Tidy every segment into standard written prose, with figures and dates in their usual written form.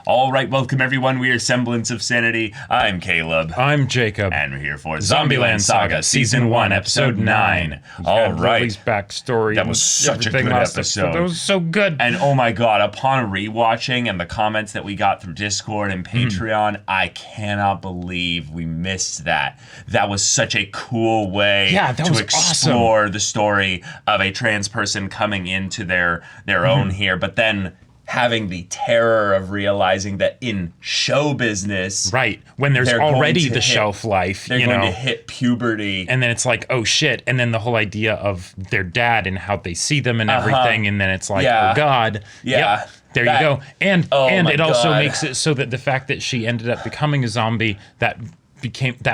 All right, welcome everyone. We are Semblance of Sanity. I'm Caleb. I'm Jacob. And we're here for Zombieland Saga, Season 1, Episode 9. All right. Lily's backstory. That was such a good episode. That was so good. And oh my god, upon rewatching and the comments that we got through Discord and Patreon, I cannot believe we missed that. That was such a cool way to explore the story of a trans person coming into their own here, but then having the terror of realizing that in show business, right, when there's already the shelf life, they're going to hit puberty, and then it's like, oh shit, and then the whole idea of their dad and how they see them and everything, and then it's like, oh god, there you go, and it also makes it so that the fact that she ended up becoming a zombie, that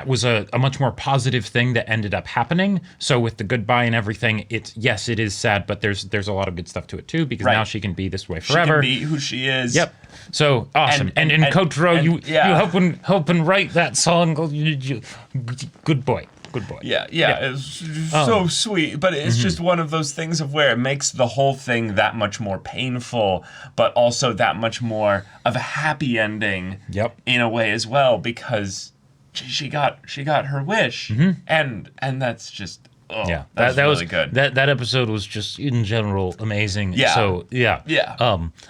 was a much more positive thing that ended up happening. So with the goodbye and everything, it is sad, but there's a lot of good stuff to it too, because now she can be this way forever. She can be who she is. Yep. So awesome. And Kotaro, you helping write that song. Good boy. Good boy. Yeah. It's so sweet, but it's just one of those things of where it makes the whole thing that much more painful, but also that much more of a happy ending. Yep. In a way as well, because she got her wish, and that's just that was really good. That episode was just in general amazing. Yeah. So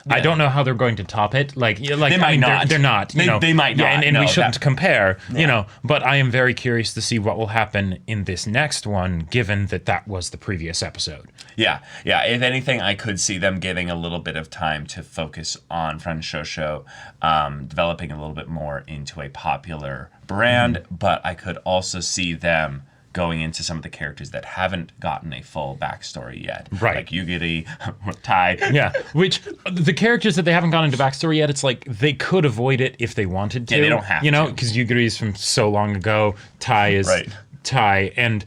I don't know how they're going to top it. They might not. They're not. They might not. And we shouldn't compare. But I am very curious to see what will happen in this next one, given that was the previous episode. Yeah. If anything, I could see them giving a little bit of time to focus on Franshosho, developing a little bit more into a popular brand, but I could also see them going into some of the characters that haven't gotten a full backstory yet. Right. Like Yugiri, Tai. Yeah, which the characters that they haven't gone into backstory yet, it's like they could avoid it if they wanted to. Yeah, they don't have to. Because Yugiri is from so long ago, Tai is Tai, and,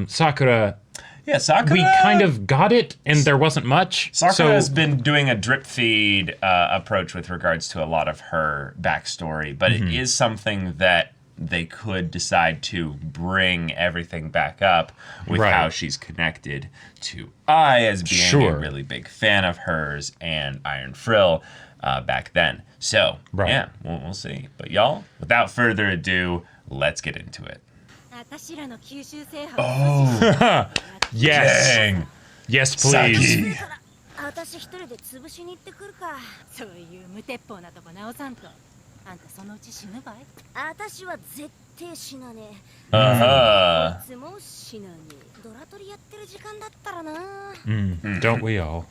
Sakura... Yeah, Sakura... We kind of got it, and there wasn't much. Sakura has been doing a drip feed approach with regards to a lot of her backstory, but it is something that they could decide to bring everything back up with how she's connected to I as being a really big fan of hers and Iron Frill back then. So, we'll see. But y'all, without further ado, let's get into it. Oh, yes. Dang. Yes, please. Saki. Don't we all?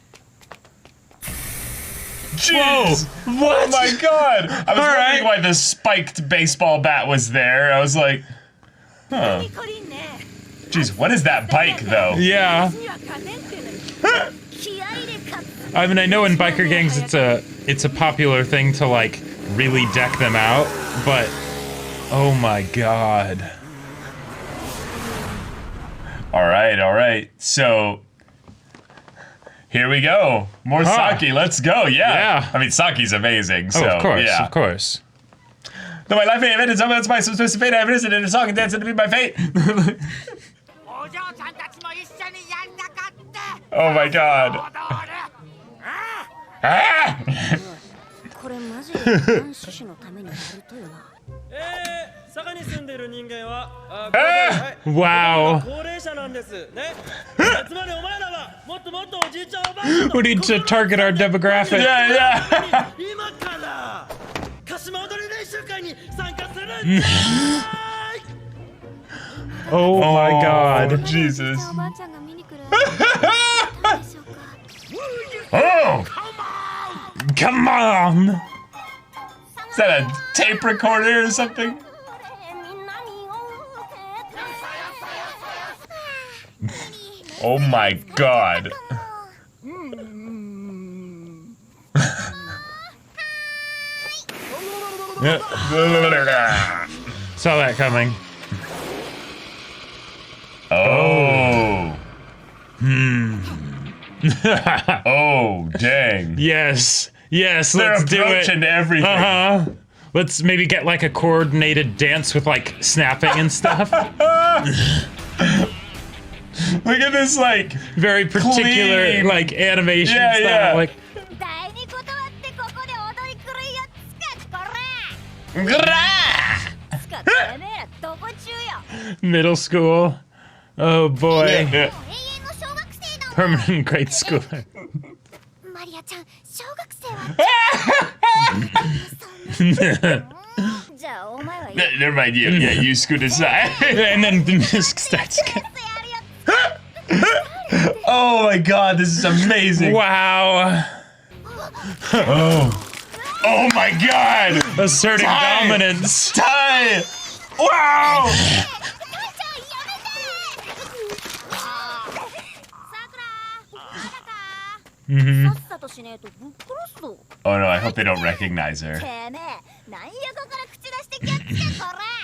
Jeez. Whoa! What? Oh my god! I was wondering why the spiked baseball bat was there. I was like, huh. Jeez, what is that bike, though? Yeah. I mean, I know in biker gangs it's a popular thing to really deck them out, but oh my god. All right. So here we go. More Saki. Let's go. Yeah. I mean, Saki's amazing. So of course. Though my life ain't invented, some of that's my supposed to fate. I have risen in a song and dance to be my fate. Oh my god. Wow. We need to target our demographic. Yeah. Oh my god. Jesus. Oh! Come on! Is that a tape recorder or something? Oh my god. Saw that coming. Oh. Oh, dang. Yes, let's do it. They're approaching everything. Let's maybe get a coordinated dance with snapping and stuff. Look at this, very particular, clean. animation style. Yeah. Middle school. Oh boy. Yeah. Permanent grade schooler. Never mind you. Yeah, you scoot aside. And then the music starts again. Oh my god, this is amazing. Wow. Oh my god. Asserting dominance. Tie. Wow. Oh no, I hope they don't recognize her.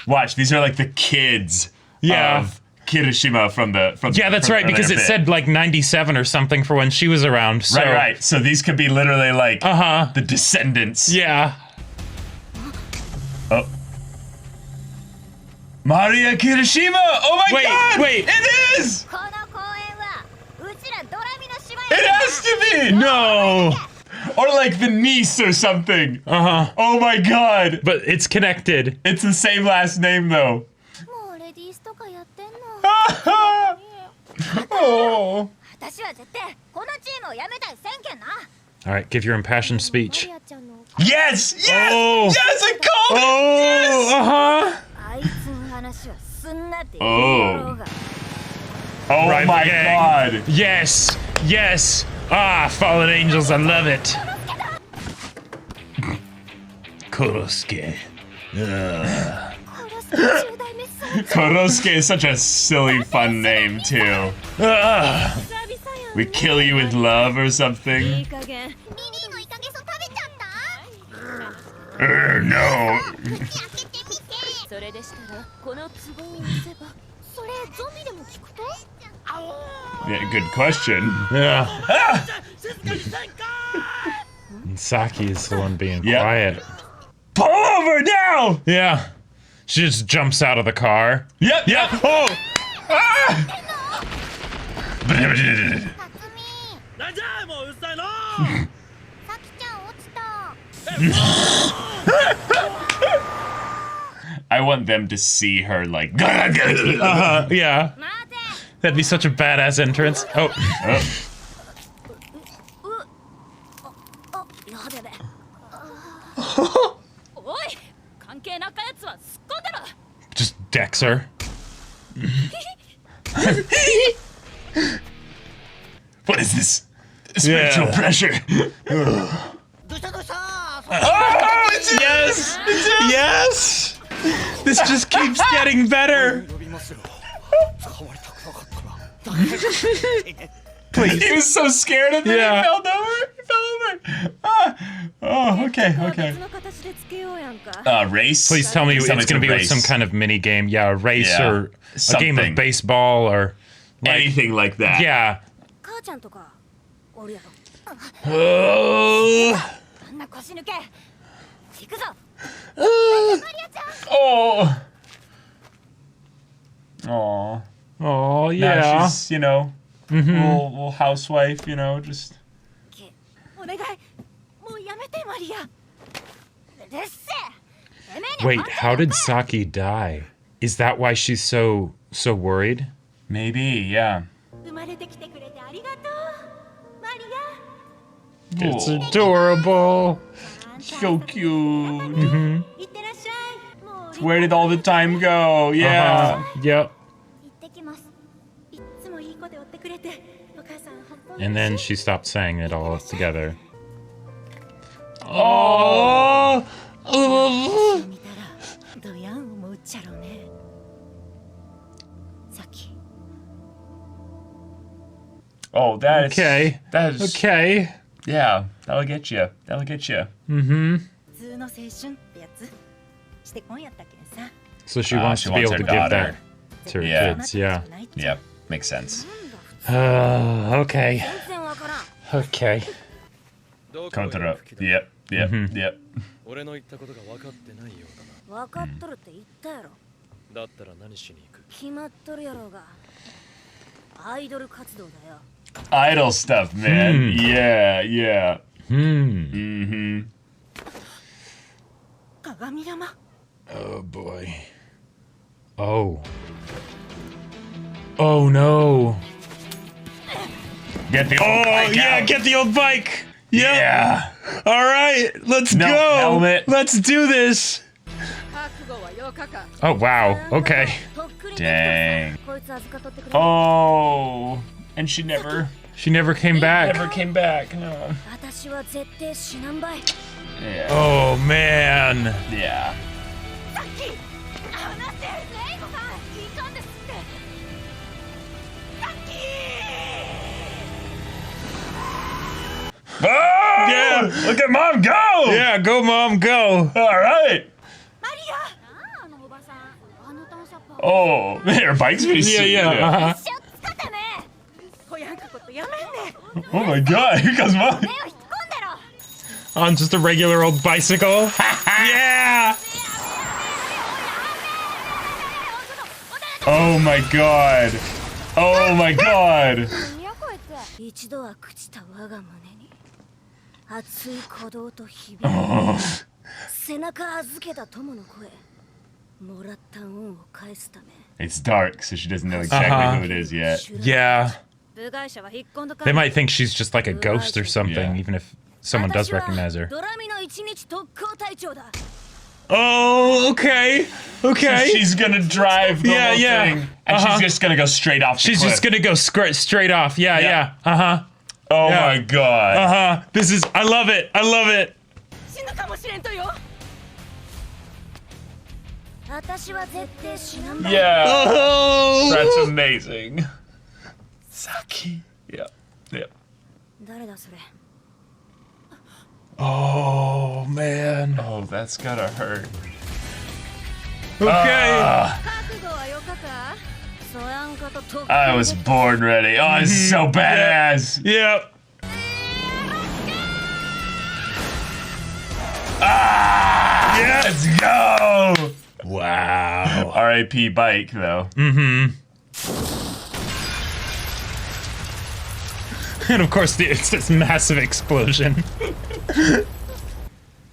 Watch, these are like the kids of Kirishima from the Yeah, that's right, because it said like 97 or something for when she was around. So. Right. So these could be literally like the descendants. Yeah. Oh. Maria Kirishima! Oh my god! Wait. It is! It has to be! No! Or like the niece or something. Oh my god! But it's connected. It's the same last name though. Oh. Alright, give your impassioned speech. Yes! Yes! Oh. Yes, I called it! Yes! Oh. Oh Rival my gang. god. Yes! Yes! Ah, fallen angels, I love it. Korosuke. Korosuke is such a silly, fun name, too. We kill you with love or something. No. Yeah, good question. Yeah. And Saki is the one being quiet. Pull over now! Yeah. She just jumps out of the car. Yep. Oh! Ah! I want them to see her like. Yeah. That'd be such a badass entrance. Oh. Just decks her. What is this? Spiritual pressure. Oh, it's Yes! Yes! This just keeps getting better. Please. He was so scared and then Yeah. he fell over. Oh, okay. Race? Please tell me it's a going to be with race. some kind of mini game. Yeah, a race or a game Something. of baseball or like, Anything like that. yeah. Oh. Oh. Oh, Now yeah. she's, little housewife, just. Wait, how did Saki die? Is that why she's so worried? Maybe, yeah. It's Oh, adorable. so cute. Where did all the time go? Yeah. Yep. And then she stopped saying it all together. Oh! Oh, that is Okay. That is Okay. Yeah, that'll get you. So she wants she to be wants able to her give that daughter. to her Yeah. kids. Yeah. Yep, makes sense. Okay. Okay. Kotaro. Yep. Yep. Yep. 俺の言ったことが分かってないようだな。分かっとるって言ったやろ。だったら何しに行く？決まっとるやろうが。アイドル活動だよ。 Idol stuff, man. Yeah. Hmm. Mm-hmm. Oh boy. Oh. Oh no. Get the old bike yeah, out. get the old bike. Yep. Yeah. All right, let's No go. helmet. Let's do this. Oh wow. Okay. Dang. Oh. And she never came back. came back. No. Yeah. Oh man. Yeah. Oh! Yeah. Look at mom go! Yeah, go mom, go. All right. Oh, her bike's pretty sweet. Yeah. Oh my god, here comes mom. On just a regular old bicycle. Yeah. Oh my god. Oh my god. 一度は朽ちた我が胸に熱い鼓動と響く背中預けた友の声もらった恩を返すため It's dark, so she doesn't know exactly who it is yet. Yeah. 部外者は引っ込んだか They might think she's just like a ghost or something, Yeah. even if someone does recognize her. ドラミの一日特攻隊長だ Oh, okay. Okay. She's gonna drive the Yeah, whole yeah. thing, and she's just gonna go straight off the She's cliff. just gonna go straight off. Yeah, Yeah. yeah. Uh-huh. Oh Yeah. my god. Uh-huh. This is I love it. I love it. 死ぬかもしれんとよ私は絶対死なんだ Yeah. Oh. That's amazing. Saki. Yeah. Yeah. 誰だそれ Oh, man. Oh, that's gotta hurt. Okay. 覚悟はよかかそやんかと特攻 I was born ready. Oh, this is so badass. Yep. Ah! Yeah, let's go. Wow. R.I.P. bike though. And of course, it's this massive explosion.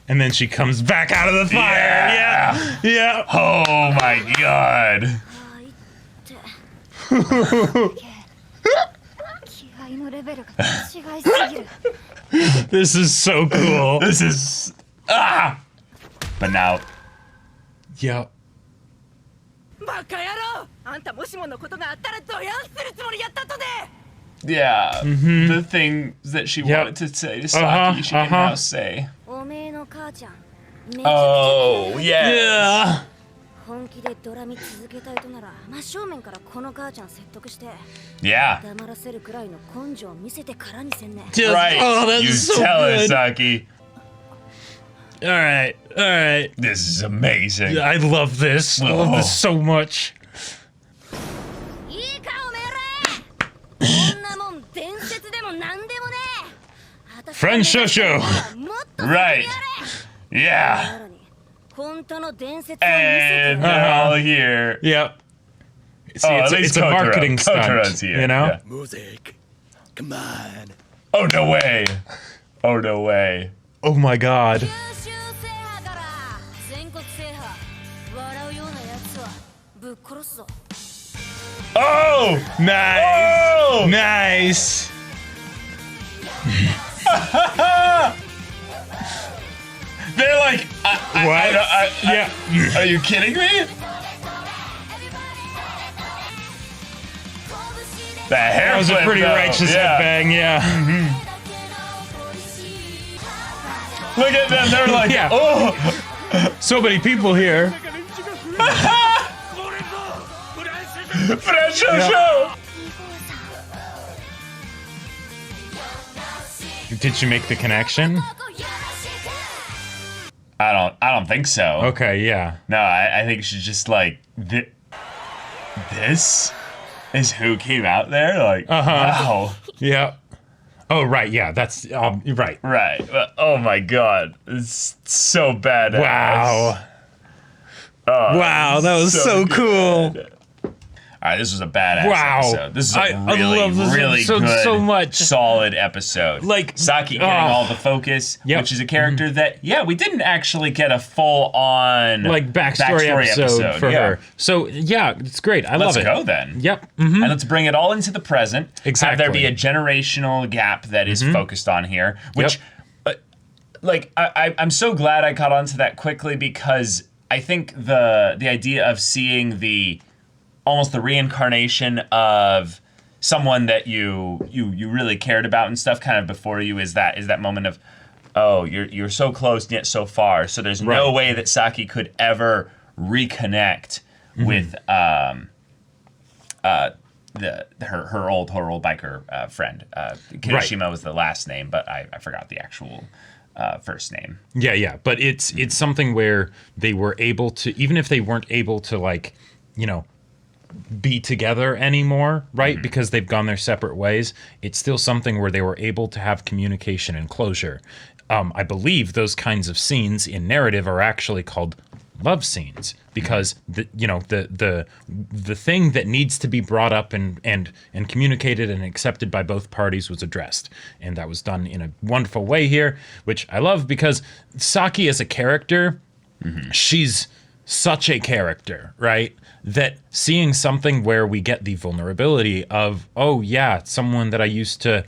And then she comes back out of the fire. Yeah. Yeah. Oh my god. 気合のレベルが違いすぎる This is so cool. This is But now, Yep. バカ野郎あんたもしものことがあったらどやんするつもりやったとね yeah, the things that she wanted to say to Saki, she can now say. おめえの母ちゃんめちゃくちゃ Oh, yeah. Yeah. 本気でドラミ続けたいとなら真正面からこの母ちゃん説得して Yeah. 黙らせるくらいの根性を見せてからにせんね Just, Right. Oh, that's You so tell her, good. Saki. All right. All right. This is amazing. I love this. I love this so much. いいかおめえらこんなもん伝説でもなんでもねえ Friend Shosho. もっと Right. Yeah. さらに本当の伝説を見せて And や they're る all here. Yep. See, Oh, it's, at least it's a marketing Kotaro's stunt, here. you know? Yeah. Music. Come on. Oh, no way. Oh, no way. Oh my god. 九州制覇から全国制覇笑うようなやつはぶっ殺すぞ Oh! Nice. Oh! Nice. They're like, What? Yeah. Are you kidding me? The hair That was a flip, pretty though. righteous Yeah. headbang, yeah. Look at them. They're like, Yeah. oh, So many people here. Fresh show. Did you make the connection? I don't think so. Okay, yeah. No, I think she's just like, this is who came out there. Like, wow. Yeah. Oh, right, yeah, that's right. Right. But, oh my god. It's so badass. Wow. Oh, Wow, that was so cool. good. all right, this was a badass episode. This is a really good, so much. solid episode. Like Saki getting all the focus, which is a character that, we didn't actually get a full-on like backstory episode for her. So yeah, it's great. I love it. Let's go then. Yep. And let's bring it all into the present. Exactly. Have there be a generational gap that is focused on here, which, I'm so glad I caught on to that quickly, because I think the idea of seeing almost the reincarnation of someone that you really cared about and stuff kind of before you is that moment of, oh, you're so close yet so far. So there's no way that Saki could ever reconnect with her old biker friend. Kirishima was the last name, but I forgot the actual first name. Yeah, but it's something where they were able to, even if they weren't able to be together anymore, right? Because they've gone their separate ways. It's still something where they were able to have communication and closure. I believe those kinds of scenes in narrative are actually called love scenes, because the thing that needs to be brought up and communicated and accepted by both parties was addressed, and that was done in a wonderful way here, which I love, because Saki as a character, she's such a character, right? That seeing something where we get the vulnerability of, oh yeah, someone that I used to,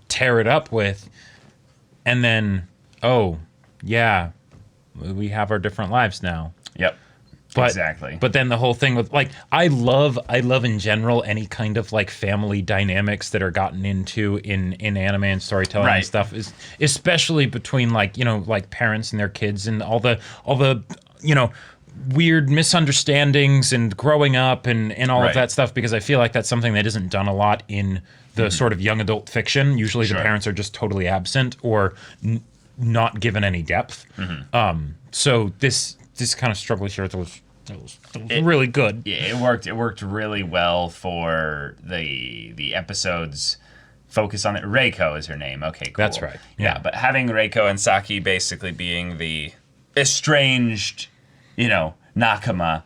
tear it up with, and then, oh yeah, we have our different lives now. Yep. Exactly. But then the whole thing with, I love in general any kind of family dynamics that are gotten into in anime and storytelling and stuff, is especially between parents and their kids, and all the weird misunderstandings and growing up and all of that stuff, because I feel like that's something that isn't done a lot in the sort of young adult fiction. Usually the parents are just totally absent or not given any depth. So this kind of struggle here was really good. Yeah, it worked really well for the episodes. Focus on it. Reiko is her name. Okay, cool. That's right. Yeah, but having Reiko and Saki basically being the estranged, nakama,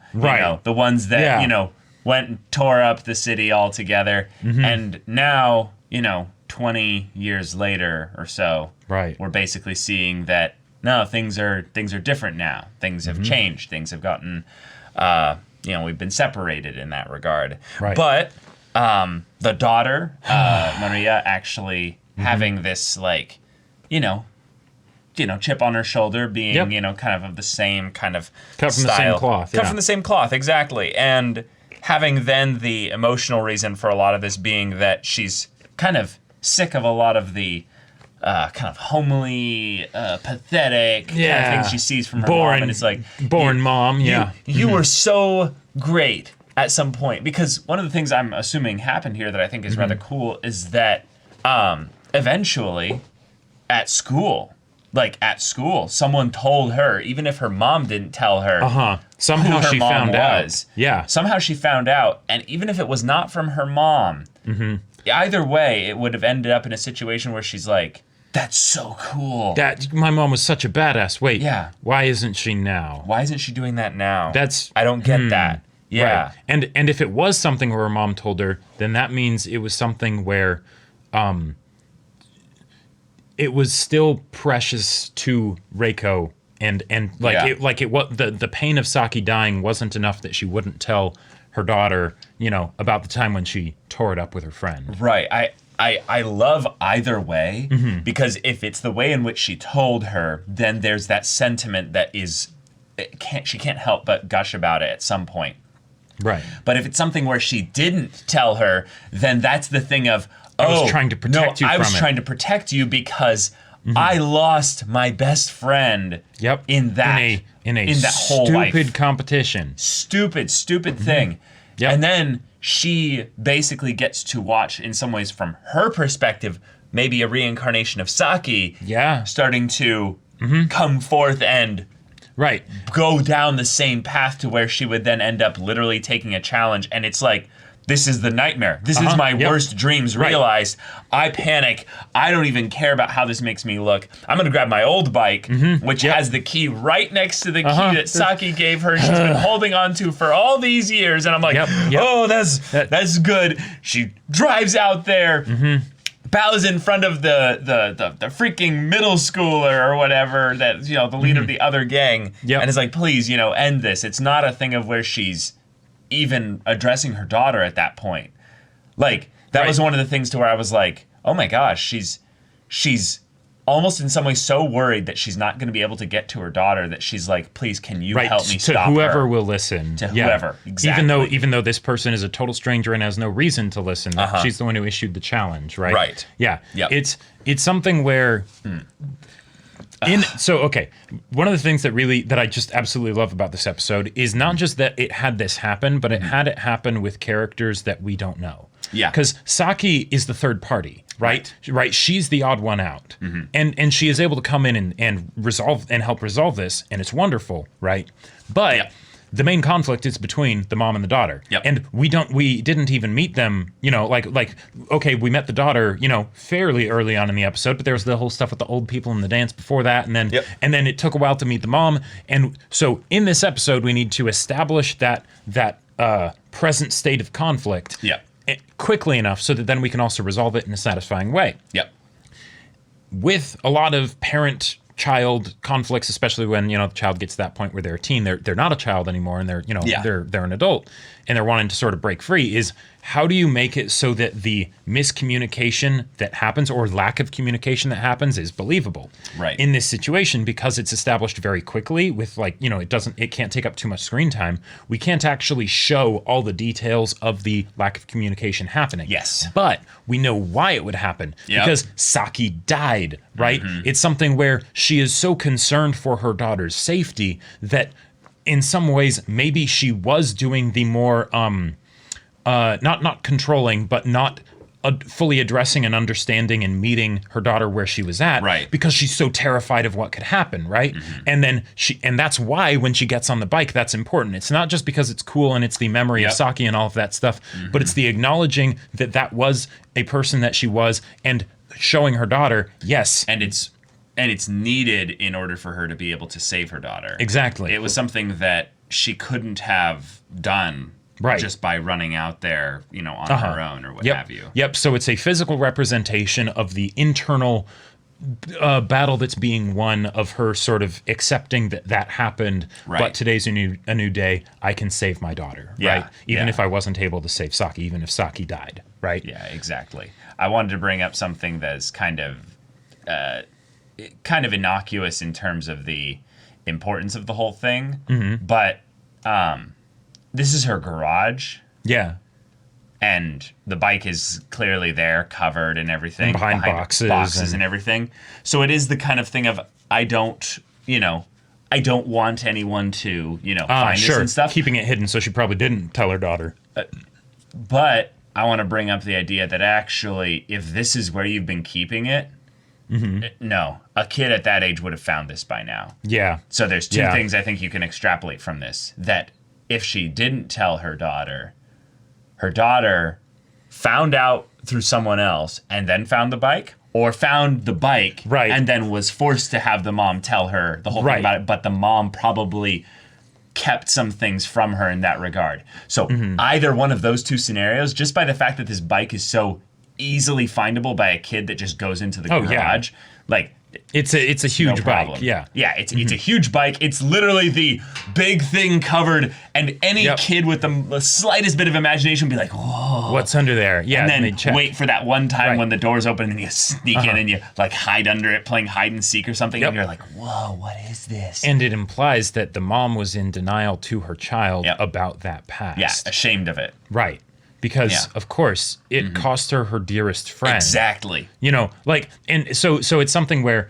the ones that, went and tore up the city altogether. And now, 20 years later or so, we're basically seeing that, no, things are different now. Things have changed. Things have gotten, we've been separated in that regard. But the daughter, Maria, actually having this, chip on her shoulder, being, kind of the same kind of cut from style. the same cloth. Cut from the same cloth, exactly. And having then the emotional reason for a lot of this being that she's kind of sick of a lot of the kind of homely, pathetic kind of things she sees from her mom. And it's like... mom, You were so great at some point. Because one of the things I'm assuming happened here that I think is rather cool is that eventually at school, someone told her, even if her mom didn't tell her, somehow she found out. Yeah. Somehow she found out. And even if it was not from her mom, either way, it would have ended up in a situation where she's like, that's so cool. My mom was such a badass. Wait, why isn't she now? Why isn't she doing that now? I don't get that. Yeah. Right. And if it was something where her mom told her, then that means it was something where it was still precious to Reiko, and the pain of Saki dying wasn't enough that she wouldn't tell her daughter, about the time when she tore it up with her friend. Right. I love either way, because if it's the way in which she told her, then there's that sentiment that she can't help but gush about it at some point. Right. But if it's something where she didn't tell her, then that's the thing of, I was trying to protect you because I lost my best friend in that whole stupid competition. Stupid thing. Yep. And then she basically gets to watch, in some ways from her perspective, maybe a reincarnation of Saki starting to come forth and go down the same path to where she would then end up literally taking a challenge. And it's like, This is the nightmare. This is my worst dreams realized. I panic. I don't even care about how this makes me look. I'm going to grab my old bike, which has the key right next to the key that Saki gave her. She's been holding on to for all these years. And I'm like, oh, that's good. She drives out there. Bows in front of the freaking middle schooler or whatever that, you know, the leader of the other gang. And is like, please, you know, end this. It's not a thing of where she's even addressing her daughter at that point. Like, that was one of the things to where I was like, oh my gosh, she's almost in some way so worried that she's not going to be able to get to her daughter that she's like, please, can you help me stop her? To whoever will listen. To whoever, exactly. Even though this person is a total stranger and has no reason to listen, she's the one who issued the challenge, right? Right. Yeah. It's something where... one of the things that I just absolutely love about this episode is not just that it had this happen, but it had it happen with characters that we don't know. Yeah. Because Saki is the third party, right? She's the odd one out. And she is able to come in and resolve and help resolve this, and it's wonderful, right? But the main conflict is between the mom and the daughter. And we didn't even meet them, you know, like okay, we met the daughter, you know, fairly early on in the episode, but there was the whole stuff with the old people in the dance before that, and then it took a while to meet the mom. And so in this episode we need to establish that present state of conflict quickly enough so that then we can also resolve it in a satisfying way. With a lot of parent-child conflicts, especially when, you know, the child gets to that point where they're a teen, they're not a child anymore, and they're, you know, they're an adult, and they're wanting to sort of break free, is how do you make it so that the miscommunication that happens or lack of communication that happens is believable in this situation? Because it's established very quickly with, like, you know, it can't take up too much screen time. We can't actually show all the details of the lack of communication happening. But we know why it would happen because Saki died, right? It's something where she is so concerned for her daughter's safety that in some ways maybe she was doing the more not controlling, but not fully addressing and understanding and meeting her daughter where she was at, because she's so terrified of what could happen, right? And then and that's why when she gets on the bike, that's important. It's not just because it's cool and it's the memory of Saki and all of that stuff, but it's the acknowledging that that was a person that she was, and showing her daughter, and it's needed in order for her to be able to save her daughter. Exactly. It was something that she couldn't have done just by running out there, you know, on her own or what have you. So it's a physical representation of the internal battle that's being won, of her sort of accepting that happened, but today's a new day. I can save my daughter, right? Even if I wasn't able to save Saki, even if Saki died, right? Yeah, exactly. I wanted to bring up something that's kind of innocuous in terms of the importance of the whole thing, but this is her garage. And the bike is clearly there, covered and everything. And behind boxes and everything. So it is the kind of thing of, I don't want anyone to, you know, find this and stuff. Keeping it hidden, so she probably didn't tell her daughter. But I want to bring up the idea that actually, if this is where you've been keeping it, no, a kid at that age would have found this by now. So there's two things I think you can extrapolate from this. That if she didn't tell her daughter found out through someone else and then found the bike, or found the bike and then was forced to have the mom tell her the whole thing about it, but the mom probably kept some things from her in that regard. So either one of those two scenarios, just by the fact that this bike is so easily findable by a kid that just goes into the garage, like, it's a huge bike. It's a huge bike. It's literally the big thing covered, and any kid with the slightest bit of imagination would be like, whoa, what's under there? And then wait for that one time when the door's open and you sneak in and you like hide under it playing hide and seek or something, and you're like, whoa, what is this? And it implies that the mom was in denial to her child about that past. Ashamed of it. Because of course it cost her dearest friend. Exactly. You know, like, and so it's something where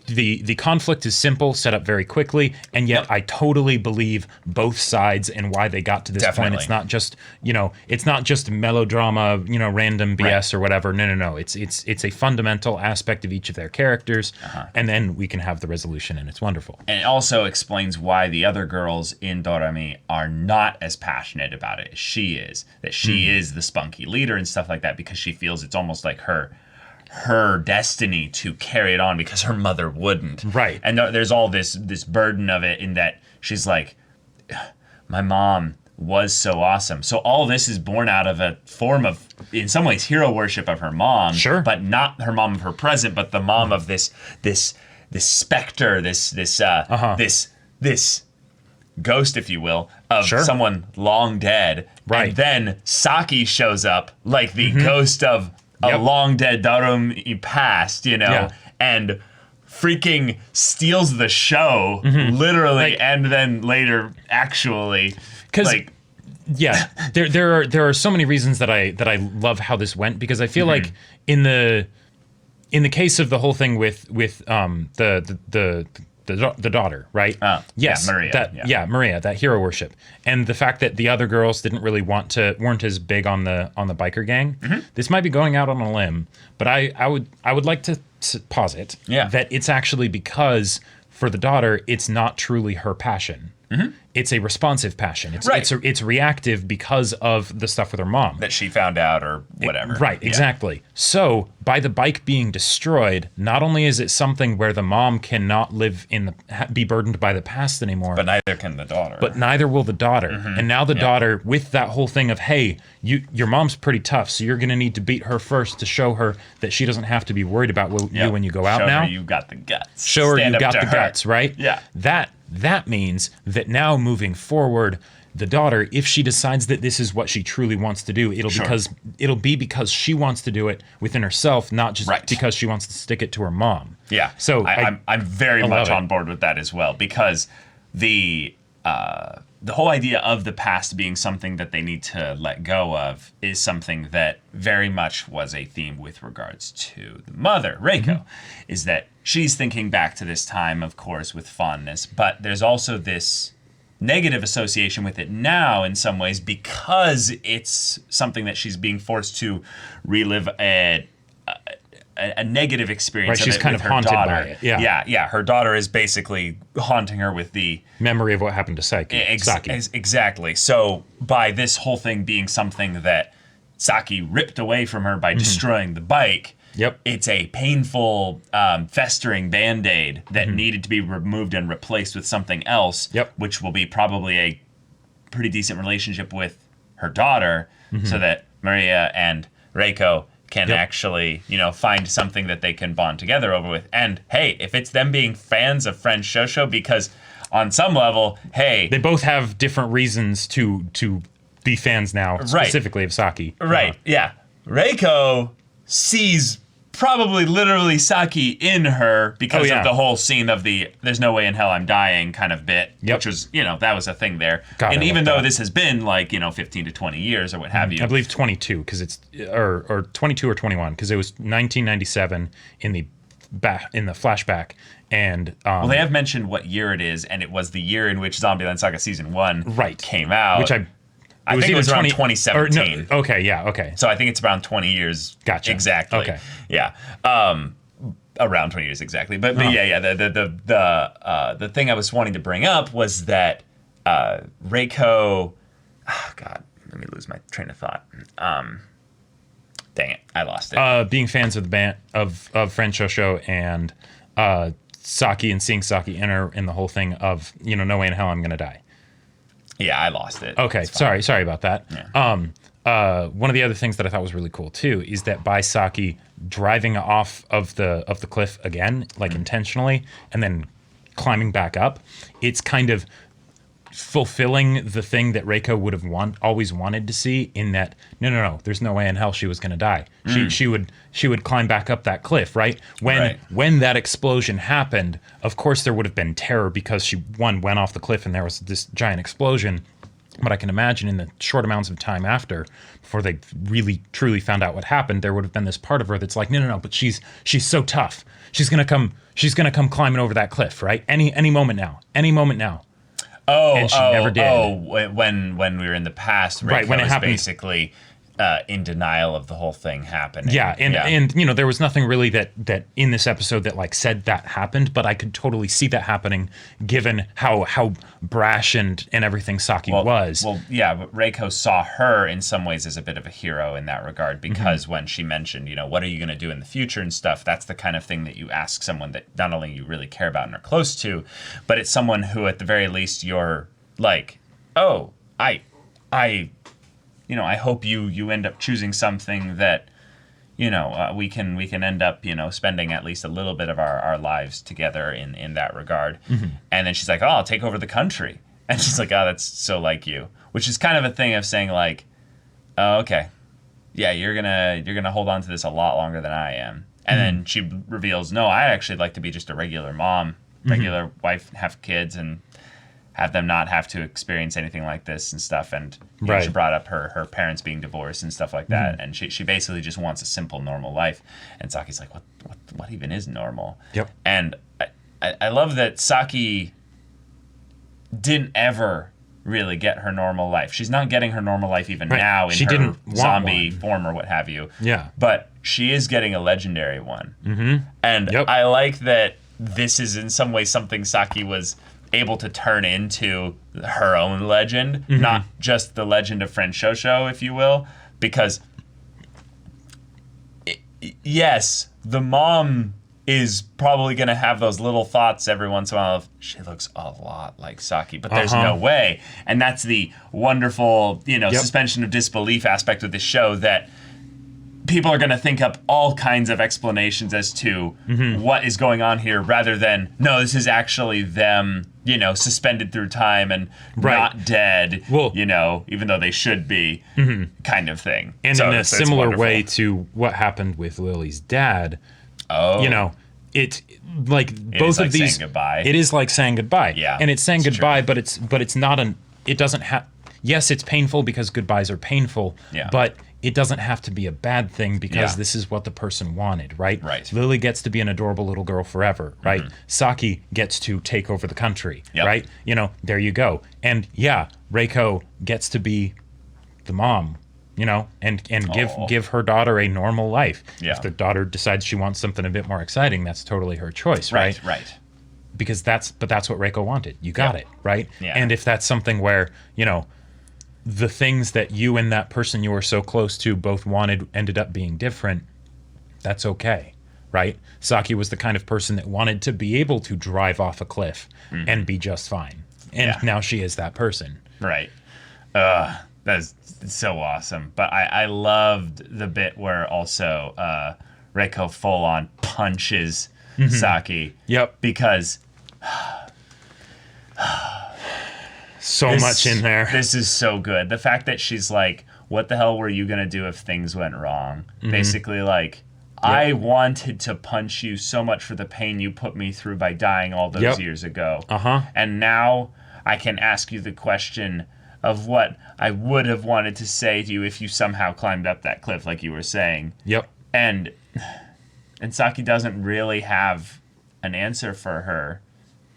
the conflict is simple, set up very quickly, and yet I totally believe both sides and why they got to this point. It's not just it's not just melodrama, random BS or whatever. No. It's a fundamental aspect of each of their characters, and then we can have the resolution, and it's wonderful. And it also explains why the other girls in Dorami are not as passionate about it as she is. That she is the spunky leader and stuff like that, because she feels it's almost like her destiny to carry it on because her mother wouldn't. Right. And there's all this burden of it in that she's like, my mom was so awesome. So all this is born out of a form of, in some ways, hero worship of her mom. Sure. But not her mom of her present, but the mom of this specter, this ghost, if you will, of someone long dead. Right. And then Saki shows up like the ghost of a long dead Dorami past, and freaking steals the show, literally, and then later actually. Because there are so many reasons that I love how this went, because I feel like in the case of the whole thing with the daughter, right? Yes, Maria. Maria, that hero worship, and the fact that the other girls didn't really weren't as big on the biker gang. This might be going out on a limb, but I would like to posit that it's actually because for the daughter, it's not truly her passion. It's a responsive passion. It's reactive because of the stuff with her mom that she found out or whatever. Exactly. So by the bike being destroyed, not only is it something where the mom cannot be burdened by the past anymore, but neither can the daughter. But neither will the daughter. And now the daughter, with that whole thing of, hey, your mom's pretty tough, so you're going to need to beat her first to show her that she doesn't have to be worried about you when you go out now. Show her you got the guts. Show her you got the guts, right? Yeah. That means that now moving forward, the daughter, if she decides that this is what she truly wants to do, it'll be because she wants to do it within herself, not just because she wants to stick it to her mom. Yeah. So I'm very much on board with that as well, because the whole idea of the past being something that they need to let go of is something that very much was a theme with regards to the mother, Reiko, is that she's thinking back to this time, of course, with fondness, but there's also this negative association with it now in some ways, because it's something that she's being forced to relive a negative experience. Right, she's kind of haunted by it. Yeah. Her daughter is basically haunting her with the memory of what happened to Saki. Exactly. So by this whole thing being something that Saki ripped away from her by destroying the bike, it's a painful, festering Band-Aid that needed to be removed and replaced with something else, which will be probably a pretty decent relationship with her daughter, so that Maria and Reiko can actually, find something that they can bond together over with. And hey, if it's them being fans of French shoujo, because on some level, hey, they both have different reasons to be fans now, specifically of Saki. Right. Yeah. Reiko sees probably literally Saki in her because of the whole scene of the "there's no way in hell I'm dying" kind of bit, which was, that was a thing there. God, and even though this has been 15 to 20 years or what have you. I believe 22, because it's or 22 or 21, because it was 1997 in the flashback. And well, they have mentioned what year it is, and it was the year in which Zombieland Saga Season 1 came out. Which I think it was around 2017. No, okay. So I think it's around 20 years. Gotcha. Exactly. Okay. Yeah. Around 20 years exactly. But yeah. The thing I was wanting to bring up was that Reiko. Oh God, let me lose my train of thought. Dang it, I lost it. Being fans of the band of French shoujo and Saki, and seeing Saki in the whole thing of no way in hell I'm gonna die. Yeah, I lost it. Okay, sorry about that. Yeah. One of the other things that I thought was really cool too is that by Saki driving off of the cliff again, intentionally, and then climbing back up, it's kind of fulfilling the thing that Reiko would have always wanted to see, in that no, there's no way in hell she was going to die. She would climb back up that cliff, right? When that explosion happened, of course there would have been terror, because she went off the cliff and there was this giant explosion. But I can imagine in the short amounts of time after, before they really truly found out what happened, there would have been this part of her that's like, no, but she's so tough. She's gonna come climbing over that cliff, right? Any moment now. Oh, and she never did. When we were in the past, right, when it happened, basically in denial of the whole thing happening. Yeah, and there was nothing really that in this episode that like said that happened, but I could totally see that happening given how brash and everything Saki was. Well, yeah, but Reiko saw her in some ways as a bit of a hero in that regard, because when she mentioned, what are you going to do in the future and stuff, that's the kind of thing that you ask someone that not only you really care about and are close to, but it's someone who at the very least you're like, oh, I hope you end up choosing something that, we can end up, spending at least a little bit of our lives together in that regard. And then she's like, oh, I'll take over the country. And she's like, oh, that's so like you, which is kind of a thing of saying like, oh, okay, yeah, you're gonna hold on to this a lot longer than I am. And then she reveals, no, I actually like to be just a regular mom, regular wife, have kids, and have them not have to experience anything like this and stuff. And she brought up her parents being divorced and stuff like that. And she basically just wants a simple, normal life. And Saki's like, what even is normal? Yep. And I love that Saki didn't ever really get her normal life. She's not getting her normal life even now in her zombie form or what have you. Yeah. But she is getting a legendary one. And I like that this is in some way something Saki was able to turn into her own legend, not just the legend of friend Shosho, if you will, because yes, the mom is probably going to have those little thoughts every once in a while of, she looks a lot like Saki, but there's no way. And that's the wonderful, suspension of disbelief aspect of this show, that people are going to think up all kinds of explanations as to what is going on here, rather than, no, this is actually them, suspended through time and not dead, even though they should be, kind of thing. And so in a similar way to what happened with Lily's dad, it like both of these, it is like saying goodbye. Yeah, and it's saying goodbye, but it's not it doesn't have. Yes, it's painful because goodbyes are painful. Yeah. But it doesn't have to be a bad thing because this is what the person wanted, right? Right. Lily gets to be an adorable little girl forever, right? Saki gets to take over the country, right? There you go. And Reiko gets to be the mom, and give her daughter a normal life. Yeah. If the daughter decides she wants something a bit more exciting, that's totally her choice, right? Right. Because that's what Reiko wanted. You got it, right? Yeah. And if that's something where, the things that you and that person you were so close to both wanted ended up being different, that's okay, right? Saki was the kind of person that wanted to be able to drive off a cliff and be just fine. And now she is that person. Right. That's so awesome. But I loved the bit where also Reiko full on punches Saki. Yep. Because so much in there. This is so good. The fact that she's like, what the hell were you going to do if things went wrong? Basically like, I wanted to punch you so much for the pain you put me through by dying all those years ago. And now I can ask you the question of what I would have wanted to say to you if you somehow climbed up that cliff like you were saying. Yep. And Saki doesn't really have an answer for her.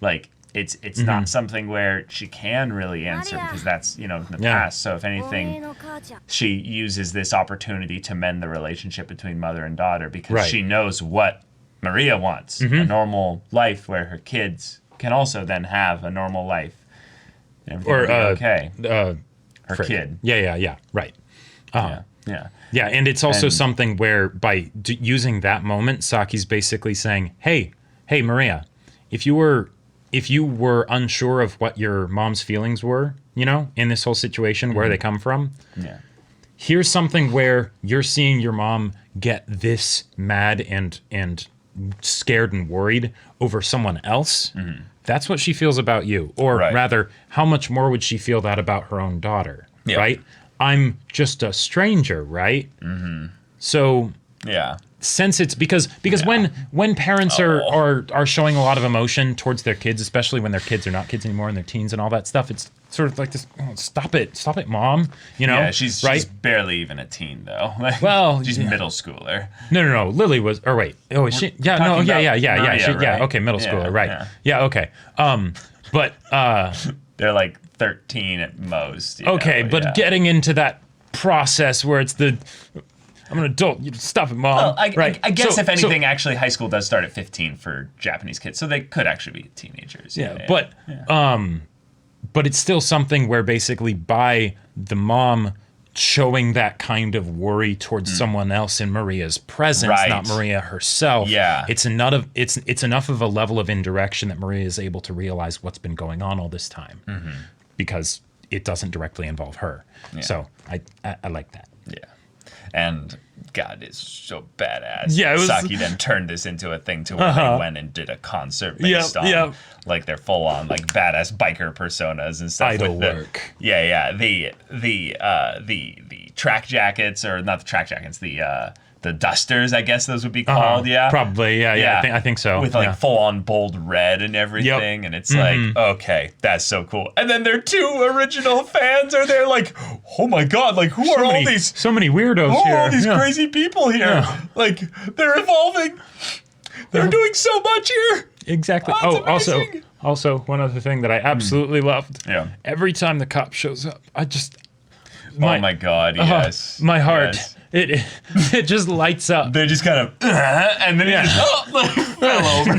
Like, it's not something where she can really answer, because that's, in the past. So if anything, she uses this opportunity to mend the relationship between mother and daughter, because she knows what Maria wants, a normal life where her kids can also then have a normal life. And everything will be okay. Her kid. Yeah, right. Yeah. Yeah, and it's also something where by using that moment, Saki's basically saying, hey, Maria, if you were unsure of what your mom's feelings were, in this whole situation, where they come from, here's something where you're seeing your mom get this mad and scared and worried over someone else. That's what she feels about you. Or rather, how much more would she feel that about her own daughter, right? I'm just a stranger, right? So sense it's because when parents are showing a lot of emotion towards their kids, especially when their kids are not kids anymore and they're teens and all that stuff, it's sort of like this, stop it, mom, you know? Yeah, she's barely even a teen though. Well, she's middle schooler. No. Lily was, or wait, oh, is she? Yeah, no, yeah. Maria, right? Okay, middle schooler, right? Yeah, okay. But they're like 13 at most. Okay, but getting into that process where it's I'm an adult. You stop it, mom. Well, I guess if anything, actually, high school does start at 15 for Japanese kids, so they could actually be teenagers. But it's still something where basically by the mom showing that kind of worry towards someone else in Maria's presence, not Maria herself. Yeah, it's enough of a level of indirection that Maria is able to realize what's been going on all this time, because it doesn't directly involve her. Yeah. So I like that. Yeah. And God, it's so badass. Yeah, it was... Saki then turned this into a thing to where they went and did a concert based on like their full on like badass biker personas and stuff. Idol work. The track jackets, or not the track jackets, the dusters, I guess those would be called. Probably. Yeah. I think so. With like full on bold red and everything. And it's like, okay, that's so cool. And then their two original fans are there like, oh my God, like who are all these? So many weirdos here. All these crazy people here. Yeah. Like they're evolving. They're doing so much here. Exactly. Also one other thing that I absolutely loved. Yeah. Every time the cop shows up, I just... oh my God, yes. My heart. Yes. It just lights up. They just kind of, and then he just fell over.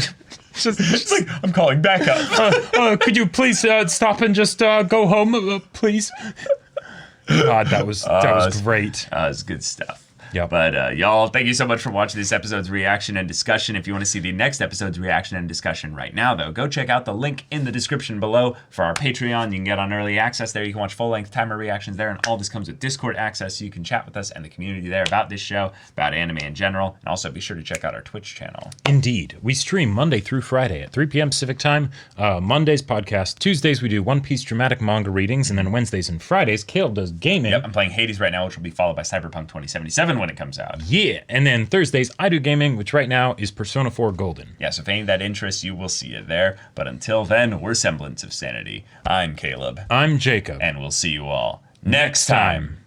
Just like, I'm calling backup. Could you please stop and just go home, please? God, that was great. That was good stuff. Yeah. But y'all, thank you so much for watching this episode's reaction and discussion. If you want to see the next episode's reaction and discussion right now, though, go check out the link in the description below for our Patreon. You can get on early access there. You can watch full-length timer reactions there, and all this comes with Discord access, so you can chat with us and the community there about this show, about anime in general, and also be sure to check out our Twitch channel. Indeed. We stream Monday through Friday at 3 p.m. Pacific time. Mondays, podcast. Tuesdays, we do One Piece dramatic manga readings, and then Wednesdays and Fridays, Caleb does gaming. Yep, I'm playing Hades right now, which will be followed by Cyberpunk 2077 when it comes out. Yeah, and then Thursdays, I do gaming, which right now is Persona 4 Golden. Yeah, so if any of that interests you, will see it there. But until then, we're Semblance of Sanity. I'm Caleb. I'm Jacob. And we'll see you all next time.